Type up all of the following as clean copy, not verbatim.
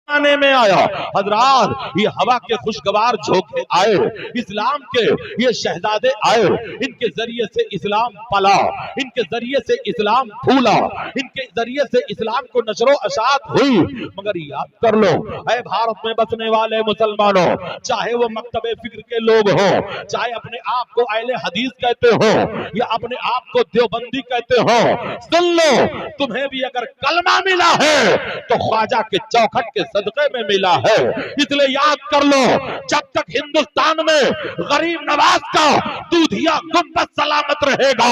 आने में आया। हजरात, ये हवा के खुशगवार झोंके आए, इस्लाम के ये शहजादे आए, इनके जरिए से इस्लाम पला, इनके जरिए से इस्लाम फूला, इनके जरिए से इस्लाम को नशरो अशात हुई। मगर याद कर लो, ऐ भारत में बसने वाले मुसलमानों, चाहे वो मकतबे फिक्र के लोग हो, चाहे अपने आप को अहले हदीस कहते हो या अपने आप को देवबंदी कहते हो, सुन लो, तुम्हें भी अगर कलमा मिला है तो ख्वाजा के चौखट के सदक़े में मिला है। इसलिए याद कर लो, जब तक हिंदुस्तान में गरीब नवाज का दूधिया गुंबद सलामत रहेगा,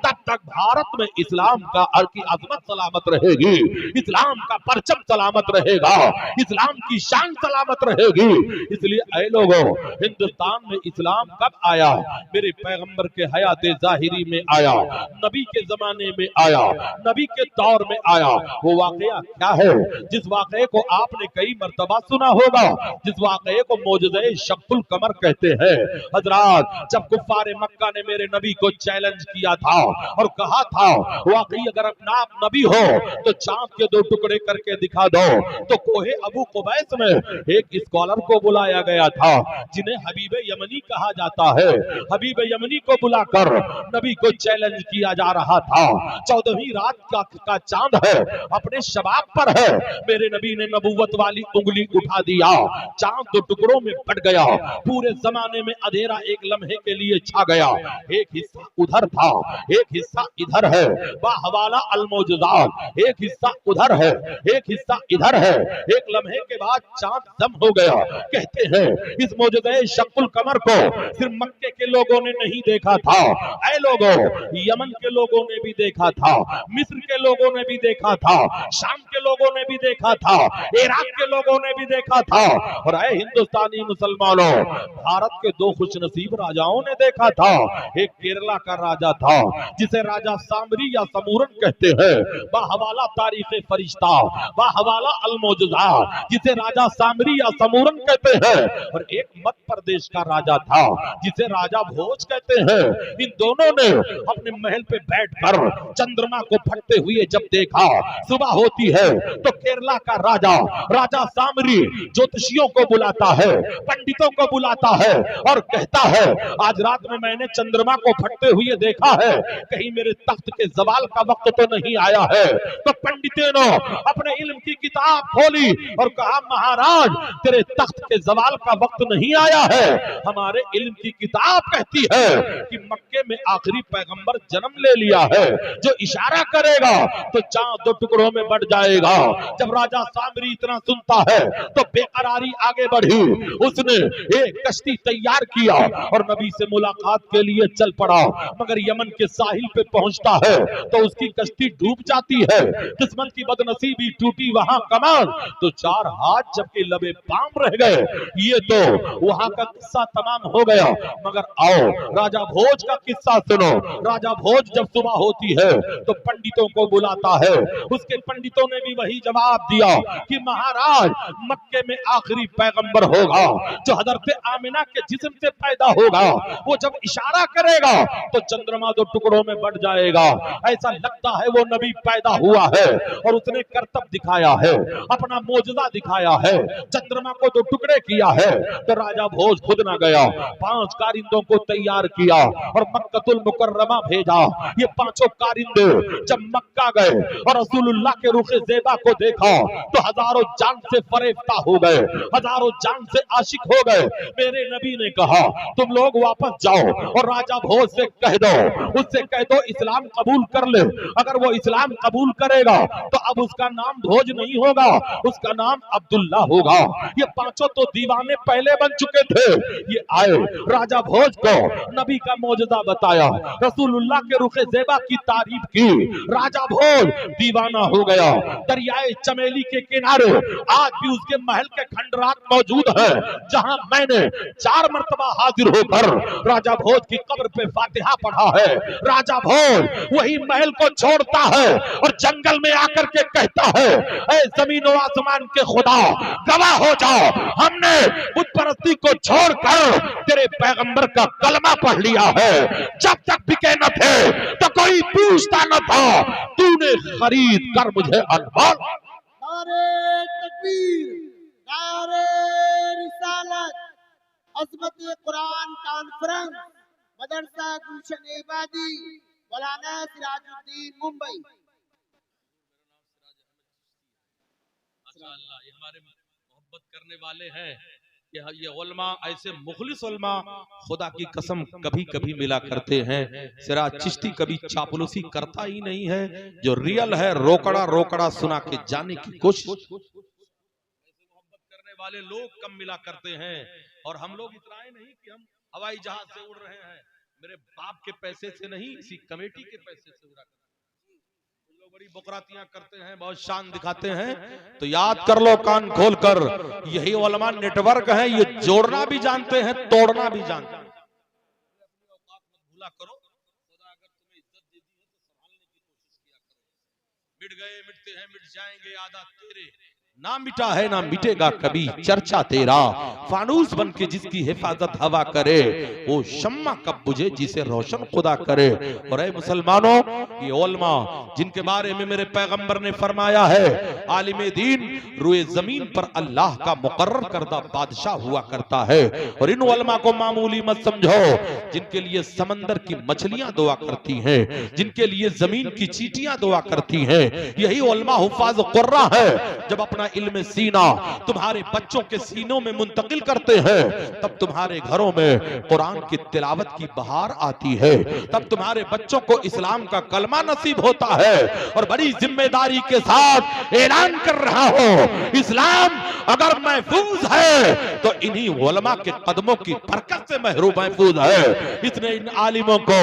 तब तक भारत में इस्लाम का की अजमत सलामत रहेगी, इस्लाम का परचम सलामत रहेगा, इस्लाम की शान सलामत रहेगी। इसलिए ऐ लोगों, हिंदुस्तान में इस्लाम कब आया? मेरे पैगंबर के हयात जाहिरी में आया, नबी के जमाने में आया, नबी के दौर में आया। वो वाकया क्या है जिस वाकये को आपने कई मर्तबा सुना होगा, जिस वाकये को मौजज़े शक्कुल कमर कहते हैं। हजरात, जब कुफ्फारे मक्का ने मेरे नबी को चैलेंज किया था और कहा था, वाकई अगर अपना आप नबी हो तो चांद के 2 टुकड़े करके दिखा दो, तो कोहे अबू कुबैस में एक स्कॉलर को बुलाया गया था जिन्हें हबीब यमनी कहा जाता है। हबीब यमनी को बुलाकर नबी को चैलेंज किया जा रहा था। 14वीं रात का चांद है, अपने शबाब पर है। मेरे नबी ने नबूवत वाली उंगली उठा दिया, चांद 2 टुकड़ों में फट गया। पूरे जमाने में अंधेरा एक लम्हे के लिए छा गया। एक हिस्सा उधर था, एक हिस्सा इधर है। बाहवाला अलमौजूदात, एक हिस्सा उधर है, एक हिस्सा इधर है। एक लम्हे के बाद चांद दम हो गया। कहते हैं इस मौजूदे शक्कुल कमर को सिर्फ मक्के के लोगों ने नहीं देखा था, ऐ लोगों, यमन के लोगों ने भी देखा था, मिस्र के लोगों ने भी देखा था, शाम के लोगों ने भी देखा था, इराक के लोगों ने भी देखा था। और ऐ हिंदुस्तानी मुसलमानों, भारत के 2 खुशनसीब राजाओं ने देखा था। एक केरला का राजा था जिसे राजा सामरी या समूरन कहते हैं, बाहवाला तारीख फरिश्ता, बाहवाला अलमौजूदा, जिसे राजा सामरी या समूरन कहते हैं। और एक मध्य प्रदेश का राजा था जिसे राजा भोज कहते हैं। इन दोनों ने अपने महल पे बैठकर चंद्रमा को फटते हुए जब देखा, सुबह होती है तो केरला का राजा, राजा सामरी, ज्योतिषियों को बुलाता है, पंडितों को बुलाता है और कहता है, आज रात में मैंने चंद्रमा को फटते हुए देखा है, कहीं मेरे तख्त के जवाल का वक्त तो नहीं आया है। तो पंडितों ने अपने इल्म की किताब खोली और कहा, महाराज, तेरे तख्त के जवाल का वक्त नहीं आया है। हमारे इल्म की किताब कहती है कि मक्के में आखिरी पैगंबर जन्म ले लिया है, जो इशारा करेगा तो चांद 2 टुकड़ों में बढ़ जाएगा। जब राजा सामरी इतना सुनता है तो बेकरारी आगे बढ़ी। उसने एक कश्ती तैयार किया और नबी से मुलाकात के लिए चल पड़ा। मगर यमन के साहिल पे पहुंचता है तो उसकी कश्ती डूब जाती है। किस्मत की बदनसीबी, टूटी वहां कमान तो 4 हाथ जबकि लबे पाम रह गए। ये तो वहां का किस्सा तमाम हो गया। मगर आओ राजा भोज का किस्सा सुनो। राजा भोज जब सुबह होती है तो पंडितों को बुलाता है। उसके पंडितों ने भी वही जवाब दिया कि महाराज, मक्के में आखिरी पैगंबर होगा जो हजरत आमिना के जिस्म से पैदा होगा। वो जब इशारा करेगा तो चंद्रमा 2 टुकड़ों में बढ़ जाएगा। ऐसा लगता है वो नबी पैदा हुआ है और उसने करतब दिखाया है, अपना मौजज़ा दिखाया है, चंद्रमा को 2 टुकड़े किया है। तो राजा भोज खुद ना गया, 5 कारिंदों को तैयार किया और मक्कतुल मुकर्रमा भेजा। ये 5 कारिंदे जब मक्का गए और रसूलुल्लाह के रुखे ज़ेबा को देखा तो हजारों जान से फरेफ्ता हो गए, हजारों जान से आशिक हो गए। मेरे नबी ने कहा, तुम लोग वापस जाओ और राजा भोज से कह दो, उससे कह दो इस्लाम कबूल कर ले। अगर वो इस्लाम कबूल करेगा तो अब उसका नाम भोज नहीं होगा, उसका नाम अब्दुल्ला होगा। ये 5 तो दीवाने पहले बन चुके थे। ये आए, राजा भोज को नबी का मौजज़ा बताया, रसूलुल्लाह के रुखे ज़ेबा की तारीफ की। राजा भोज दीवाना हो गया। दरियाए चमेली के किनारे आज भी उसके महल के खंडरात मौजूद है, जहां मैंने 4 मर्तबा हाजिर होकर राजा भोज की कब्र पे फातिहा पढ़ा है। राजा भोज वही महल को छोड़ता है और जंगल में आकर के कहता है, ऐ जमीन और आसमान के खुदा, गवाह हो जाओ, हमने बुत परस्ती को छोड़कर तेरे पैगंबर का कलमा पढ़ लिया है। जब तक बिके न थे तो कोई पूछता न था, तूने खरीद कर मुझे अनमोल। नारे तकबीर। खत्म कुरान कॉन्फ्रेंस मदरसा गुलशन इबादी मौलाना सिराजुद्दीन मुंबई। माशाअल्लाह, ये हमारे मोहब्बत करने वाले हैं। ये उलमा ऐसे मुखलिस उलमा खुदा की कसम कभी कभी मिला करते हैं। सिराज चिश्ती कभी चापलूसी करता ही नहीं है, जो रियल है रोकड़ा रोकड़ा सुना के जाने की कोशिश। ऐसे मोहब्बत करने वाले लोग कम मिला करते हैं, और हम लोग इतराए नहीं कि हम हवाई जहाज से उड़ रहे हैं। मेरे बाप के पैसे से नहीं, इसी कमेटी के पैसे से उड़ा करते हैं। लोग बड़ी बुकरातियां करते हैं, बहुत शान दिखाते हैं, तो याद कर लो कान खोल कर, यही उलमा नेटवर्क है। ये जोड़ना भी जानते हैं, तोड़ना भी जानते हैं। अपनी औकात मत भूला करो। खुदा अगर तुम्हें इज्जत दे दी है तो संभालने की कोशिश किया करो। मिट गए मिटते हैं मिट जाएंगे आदा तेरे, ना मिटा है ना मिटेगा कभी चर्चा तेरा। फानूस बन के जिसकी हिफाजत हवा करे, वो शम्मा कब बुझे जिसे रोशन खुदा करे। और ऐ मुसलमानों, ये उलमा जिनके बारे में मेरे पैगंबर ने फरमाया है, आलिम दीन रुए जमीन पर अल्लाह का मुकर्रर करदा बादशाह हुआ करता है। और इन उलमा को मामूली मत समझो, जिनके लिए समंदर की मछलियां दुआ करती हैं, जिनके लिए जमीन की चींटियां दुआ करती हैं, यही उलमा हुफाज कुर्रा है। जब अपना इल्म सीना तुम्हारे बच्चों के सीनों में मुंतकिल करते हैं, तब तुम्हारे घरों में कुरान की तिलावत की बहार आती है, तब तुम्हारे बच्चों को इस्लाम का कलमा नसीब होता है। और बड़ी जिम्मेदारी के साथ ऐलान कर रहा हूं, इस्लाम अगर महफूज है तो इन्हीं उलमा के कदमों की बरकत से महफूज है। इसने इन आलिमों को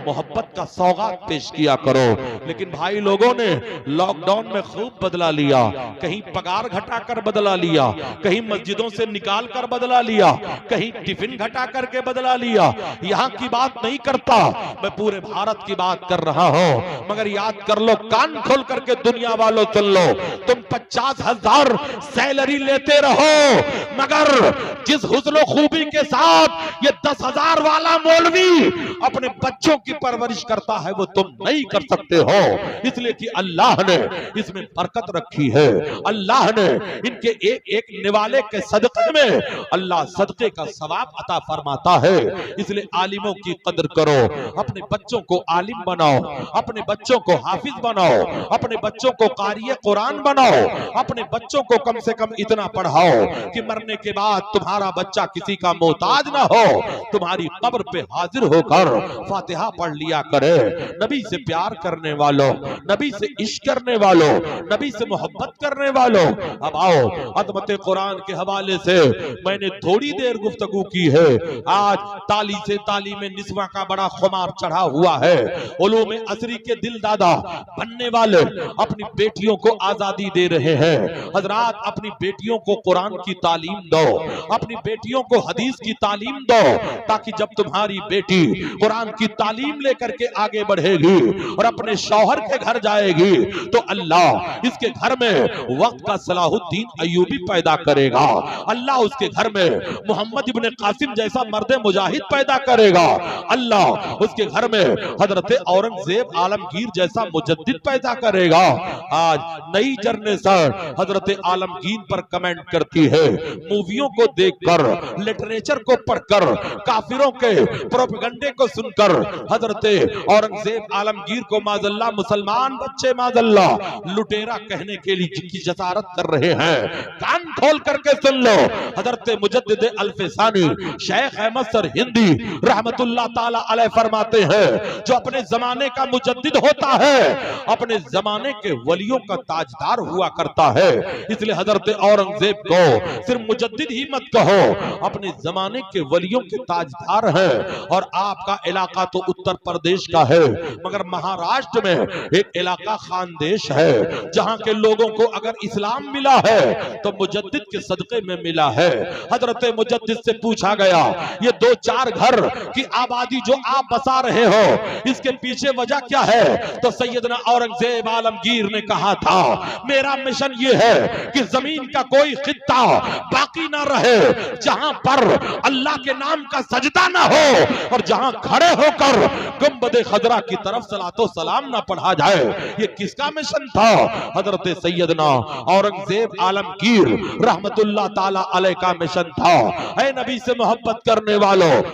मोहब्बत का सौगात पेश किया करो। लेकिन भाई लोगों ने लॉकडाउन में खूब बदला लिया, कहीं पगार घटाकर बदला लिया, कहीं मस्जिदों से निकाल कर बदला लिया, कहीं टिफिन घटा करके बदला लिया। यहाँ की बात नहीं करता, मैं पूरे भारत की बात कर रहा हूँ। मगर याद कर लो, कान खोल करके दुनिया वालों सुन लो, तुम 50,000 सैलरी लेते रहो, मगर जिस हुस्न खूबी के साथ ये 10,000 वाला मौलवी अपने बच्चों की परवरिश करता है, वो तुम नहीं कर सकते हो। इसलिए कि अल्लाह ने इसमें बरकत रखी है। अल्लाह ने इनके एक एक निवाले के सदक़े में अल्लाह सदक़े का सवाब अता फरमाता है। इसलिए आलिमों की कदर करो, अपने बच्चों को आलिम बनाओ, अपने बच्चों को हाफिज बनाओ, अपने बच्चों को क़ारिए कुरान बनाओ, अपने बच्चों को कम से कम इतना पढ़ाओ कि मरने के बाद तुम्हारा बच्चा किसी का मोहताज ना हो, तुम्हारी कब्र पे हाजिर होकर फातिहा पढ़ लिया करे। नबी से प्यार करने वालों, नबी से इश्क करने वालों, नबी से मोहब्बत करने वालों, अब आओ अज़मत कुरान के हवाले से मैंने थोड़ी देर गुफ्तगू की है। आज ताली से ताली में निस्वा का बड़ा खुमार चढ़ा हुआ है। उलूम असरी के दिल दादा बनने वाले अपनी बेटियों को आजादी दे रहे हैं। हजरात, अपनी बेटियों को कुरान की तालीम दो, अपनी बेटियों को हदीस की तालीम दो, ताकि जब तुम्हारी बेटी कुरान की तालीम लेकर के आगे बढ़ेगी और अपने शौहर के घर जाएगी, तो अल्लाह इसके घर में वक्त का सलाहुद्दीन अय्यूबी पैदा करेगा। अल्लाह उसके घर में मोहम्मद इब्ने कासिम जैसा मर्द मुजाहिद पैदा करेगा। अल्लाह उसके घर में हजरत औरंगजेब आलमगीर जैसा मुजद्दिद पैदा करेगा। आज नई जनरेशन हजरत आलमगीर पर कमेंट करती है, मूवियों को देखकर, लिटरेचर को पढ़कर, काफिरों के प्रोपेगेंडे को सुनकर हजरत औरंगजेब आलमगीर को माजल्ला मुसलमान बच्चे माजल्ला लुटेरा कहने के लिए जिनकी जसारत कर रहे हैं। कान खोल करके सुन लो, हजरत मुजद्दिद अल्फसानी शेख अहमद सर हिंदी रहमतुल्लाह ताला अलैह फरमाते हैं, जो अपने जमाने का मुजद्दिद होता है, अपने जमाने के वलियों का ताजदार हुआ करता है। इसलिए हजरत औरंगजेब को सिर्फ मुजद्दिद ही मत कहो, अपने जमाने के वलियों के ताजदार हैं। और आपका इलाका तो उत्तर प्रदेश का है, मगर महाराष्ट्र में एक इलाका खानदेश है, जहां के लोगों को अगर इस्लाम मिला है तो मुजद्दिद के सदक़े में मिला है। हजरत मुजद्दिद से पूछा गया, ये 2-4 घर की आबादी जो आप बसा रहे हो, इसके पीछे वजह क्या है? तो सैयदना औरंगजेब आलमगीर ने कहा था, मेरा मिशन ये है कि जमीन का कोई खित्ता बाकी ना रहे जहां पर अल्लाह के के नाम का सजदा ना हो और जहां खड़े होकर गुंबद खजरा की तरफ सलातो सलाम ना पढ़ा जाए, ये किसका मिशन था? हजरत सैयदना औरंगजेब आलमगीर रहमतुल्लाह ताला अलैह का मिशन था। ऐ नबी से मोहब्बत करने वालों,